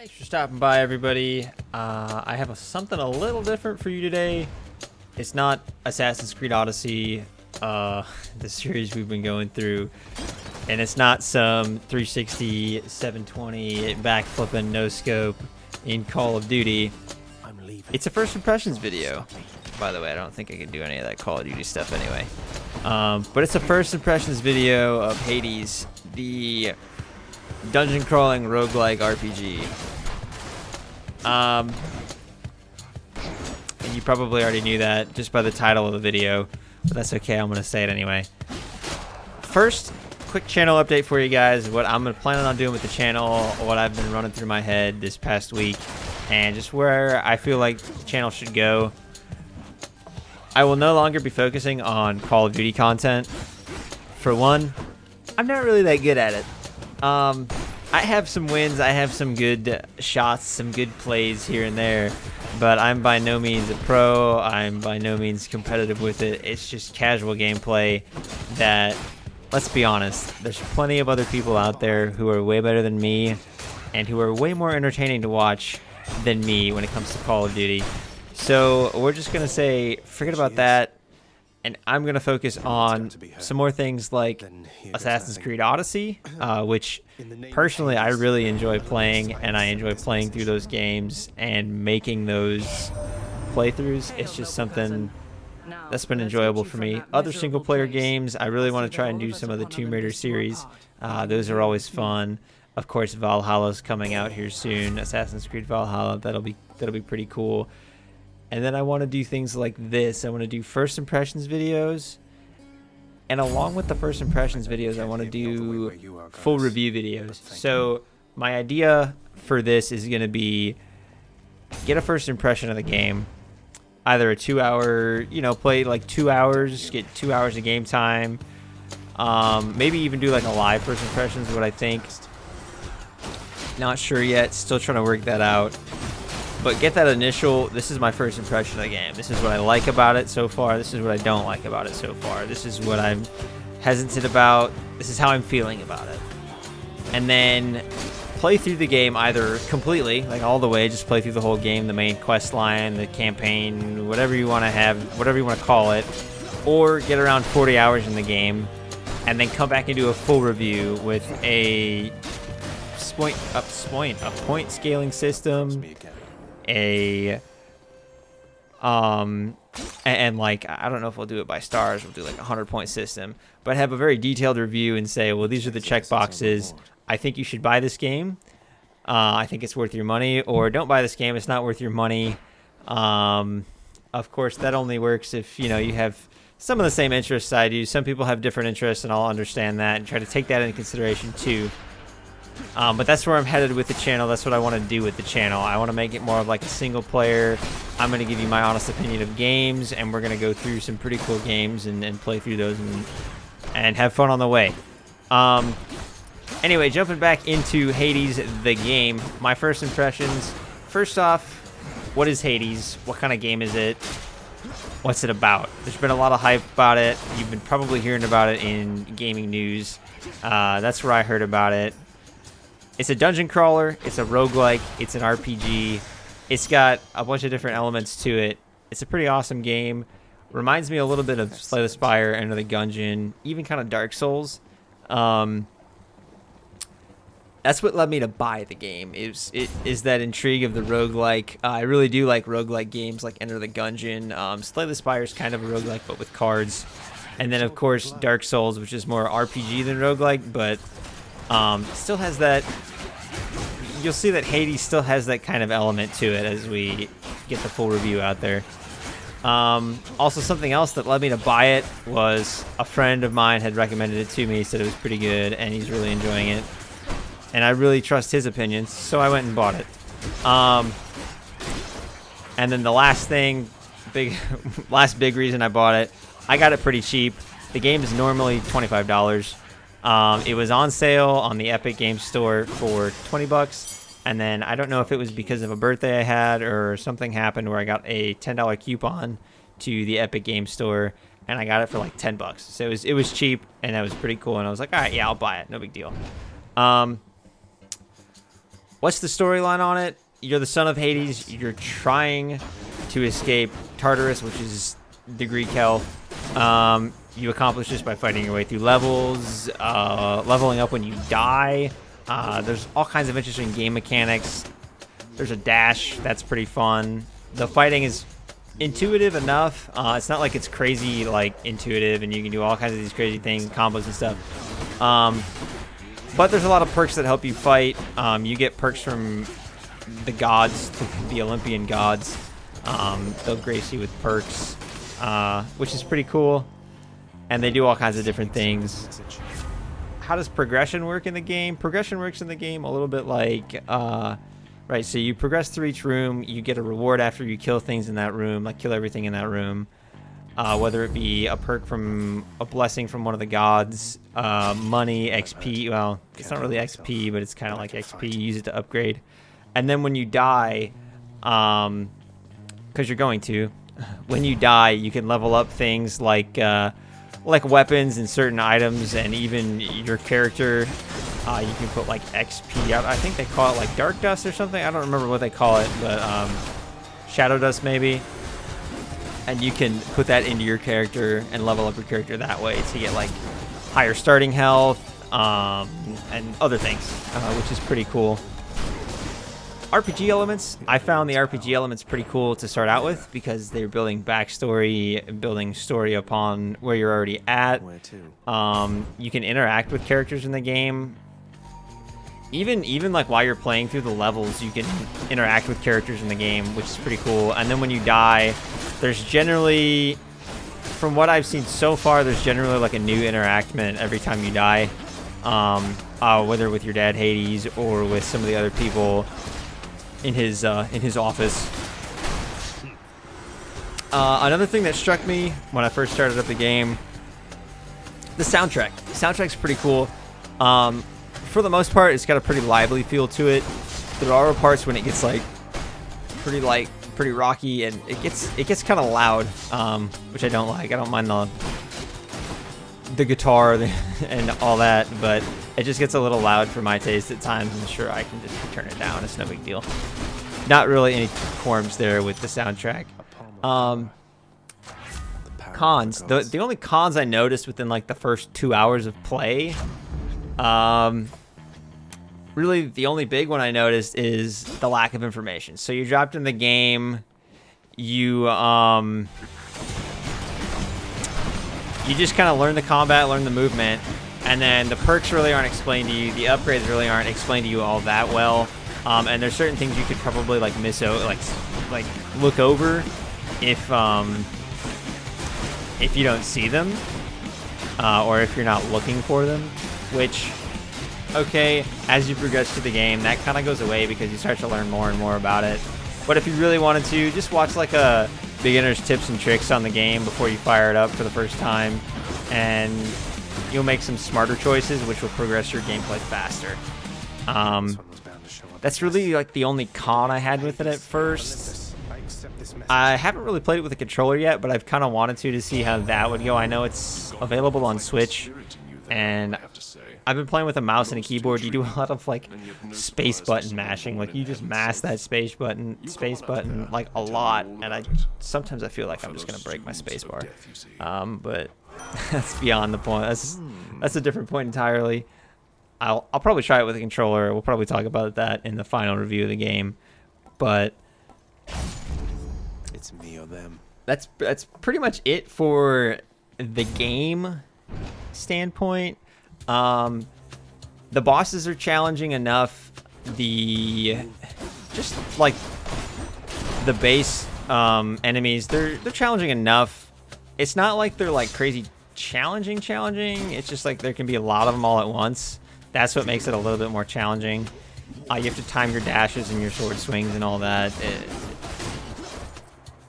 Thanks for stopping by, everybody. I have something a little different for you today. It's not Assassin's Creed Odyssey, the series we've been going through, and it's not some 360, 720 backflipping no scope in Call of Duty. It's a first impressions video. By the way, I don't think I can do any of that Call of Duty stuff anyway. But it's a first impressions video of Hades, the dungeon crawling roguelike RPG. And you probably already knew that just by the title of the video, but that's okay, I'm gonna say it anyway. First, quick channel update for you guys, what I'm planning on doing with the channel, what I've been running through my head this past week, and just where I feel like the channel should go. I will no longer be focusing on Call of Duty content. For one, I'm not really that good at it. I have some wins, I have some good shots, some good plays here and there, but I'm by no means a pro, I'm by no means competitive with it. It's just casual gameplay that, let's be honest, there's plenty of other people out there who are way better than me and who are way more entertaining to watch than me when it comes to Call of Duty. So we're just going to say, forget about that, and I'm going to focus on some more things like Assassin's Creed Odyssey, which personally I really enjoy playing, and I enjoy playing through those games and making those playthroughs. It's just something that's been enjoyable for me. Other single-player games, I really want to try and do some of the Tomb Raider series. Those are always fun. Of course, Valhalla's coming out here soon. Assassin's Creed Valhalla, that'll be pretty cool. And then I want to do things like this. I want to do first impressions videos. And along with the first impressions videos, I want to do full review videos. So my idea for this is going to be get a first impression of the game. Either a 2-hour, play like 2 hours, get 2 hours of game time. Maybe even do like a live first impressions, what I think. Not sure yet. Still trying to work that out. But get that initial, this is my first impression of the game. This is what I like about it so far. This is what I don't like about it so far. This is what I'm hesitant about. This is how I'm feeling about it. And then play through the game either completely, like all the way, just play through the whole game, the main quest line, the campaign, whatever you want to have, whatever you want to call it. Or get around 40 hours in the game and then come back and do a full review with a point scaling system. And like, I don't know if we'll do it by stars, we'll do like a 100-point system, but have a very detailed review and say, well, these are the check boxes. I think you should buy this game. I think it's worth your money, or don't buy this game, it's not worth your money. Of course, that only works if, you have some of the same interests I do. Some people have different interests, and I'll understand that and try to take that into consideration too. But that's where I'm headed with the channel. That's what I want to do with the channel. I want to make it more of like a single player. I'm going to give you my honest opinion of games, and we're going to go through some pretty cool games and play through those and have fun on the way. Anyway, jumping back into Hades, the game. My first impressions. First off, what is Hades? What kind of game is it? What's it about? There's been a lot of hype about it. You've been probably hearing about it in gaming news. That's where I heard about it. It's a dungeon crawler, it's a roguelike, it's an RPG. It's got a bunch of different elements to it. It's a pretty awesome game. Reminds me a little bit of Slay the Spire, Enter the Gungeon, even kind of Dark Souls. That's what led me to buy the game, is that intrigue of the roguelike. I really do like roguelike games like Enter the Gungeon. Slay the Spire is kind of a roguelike, but with cards. And then, of course, Dark Souls, which is more RPG than roguelike, but still has that. You'll see that Hades still has that kind of element to it as we get the full review out there. Also, something else that led me to buy it was a friend of mine had recommended it to me, said it was pretty good, and he's really enjoying it. And I really trust his opinions, so I went and bought it. And then the last thing, last big reason I bought it, I got it pretty cheap. The game is normally $25. It was on sale on the Epic Games Store for $20, and then I don't know if it was because of a birthday I had or something happened where I got a $10 coupon to the Epic Games Store, and I got it for like $10. So it was cheap, and that was pretty cool, and I was like, all right, yeah, I'll buy it, no big deal. What's the storyline on it? You're the son of Hades. You're trying to escape Tartarus, which is the Greek hell. You accomplish this by fighting your way through levels, leveling up when you die. There's all kinds of interesting game mechanics. There's a dash that's pretty fun. The fighting is intuitive enough. It's not like it's crazy like intuitive and you can do all kinds of these crazy things, combos and stuff. But there's a lot of perks that help you fight. You get perks from the gods, the Olympian gods. They'll grace you with perks, which is pretty cool. And they do all kinds of different things. How does progression work in the game? Progression works in the game a little bit like, right, so you progress through each room. You get a reward after you kill things in that room, like kill everything in that room. Whether it be a perk from a blessing from one of the gods, money, XP. Well, it's not really XP, but it's kind of like XP. You use it to upgrade. And then when you die, because you're going to, when you die, you can level up things like weapons and certain items, and even your character. You can put like XP. I think they call it like Dark Dust or something. I don't remember what they call it, but Shadow Dust maybe. And you can put that into your character and level up your character that way to get like higher starting health and other things, which is pretty cool. RPG elements, I found the RPG elements pretty cool to start out with because they're building backstory, building story upon where you're already at. You can interact with characters in the game. Even like while you're playing through the levels, you can interact with characters in the game, which is pretty cool. And then when you die, there's generally, from what I've seen so far, there's generally like a new interaction every time you die, whether with your dad Hades or with some of the other people in his office. Another thing that struck me when I first started up the game, the soundtrack. The soundtrack's pretty cool. For the most part, it's got a pretty lively feel to it. There are parts when it gets like pretty rocky, and it gets kind of loud, which I don't like. I don't mind the guitar and all that, but it just gets a little loud for my taste at times, and sure, I can just turn it down. It's no big deal. Not really any qualms there with the soundtrack. Cons. The only cons I noticed within like the first 2 hours of play, really the only big one I noticed is the lack of information. So you dropped in the game, you just kind of learn the combat, learn the movement, and then the perks really aren't explained to you. The upgrades really aren't explained to you all that well. And there's certain things you could probably like miss out, like look over if you don't see them, or if you're not looking for them. Which, okay, as you progress through the game, that kind of goes away because you start to learn more and more about it. But if you really wanted to, just watch like a beginner's tips and tricks on the game before you fire it up for the first time, and you'll make some smarter choices, which will progress your gameplay faster. That's really like the only con I had with it at first. I haven't really played it with a controller yet, but I've kind of wanted to see how that would go. I know it's available on Switch, and I've been playing with a mouse and a keyboard. You do a lot of like space button mashing. Like you just mash that space button like a lot, and sometimes I feel like I'm just gonna break my space bar. But that's beyond the point. That's a different point entirely. I'll probably try it with a controller. We'll probably talk about that in the final review of the game. But it's me or them. That's pretty much it for the game standpoint. The bosses are challenging enough. Just like the base enemies, they're challenging enough. It's not like they're like crazy challenging. It's just like there can be a lot of them all at once. That's what makes it a little bit more challenging. You have to time your dashes and your sword swings and all that.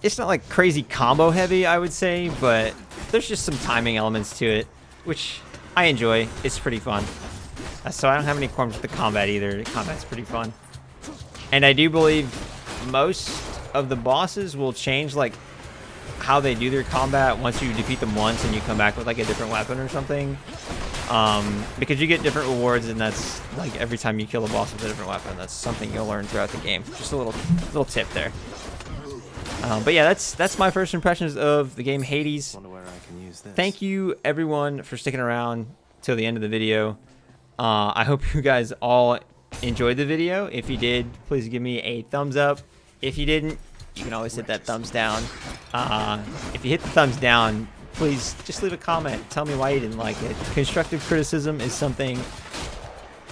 It's not like crazy combo heavy, I would say, but there's just some timing elements to it, which I enjoy. It's pretty fun. So I don't have any qualms with the combat either. The combat's pretty fun. And I do believe most of the bosses will change like how they do their combat once you defeat them once and you come back with like a different weapon or something. because you get different rewards, and that's like every time you kill a boss with a different weapon. That's something you'll learn throughout the game. Just a little tip there. But yeah, that's my first impressions of the game Hades. Wonder where I can use this. Thank you everyone for sticking around till the end of the video. I hope you guys all enjoyed the video. If you did, please give me a thumbs up. If you didn't, you can always hit that thumbs down. If you hit the thumbs down, please just leave a comment. Tell me why you didn't like it. Constructive criticism is something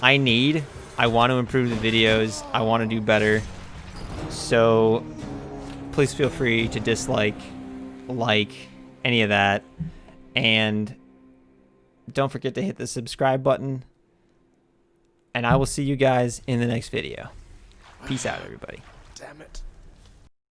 I need. I want to improve the videos. I want to do better. So please feel free to dislike, like, any of that. And don't forget to hit the subscribe button. And I will see you guys in the next video. Peace out, everybody. Damn it.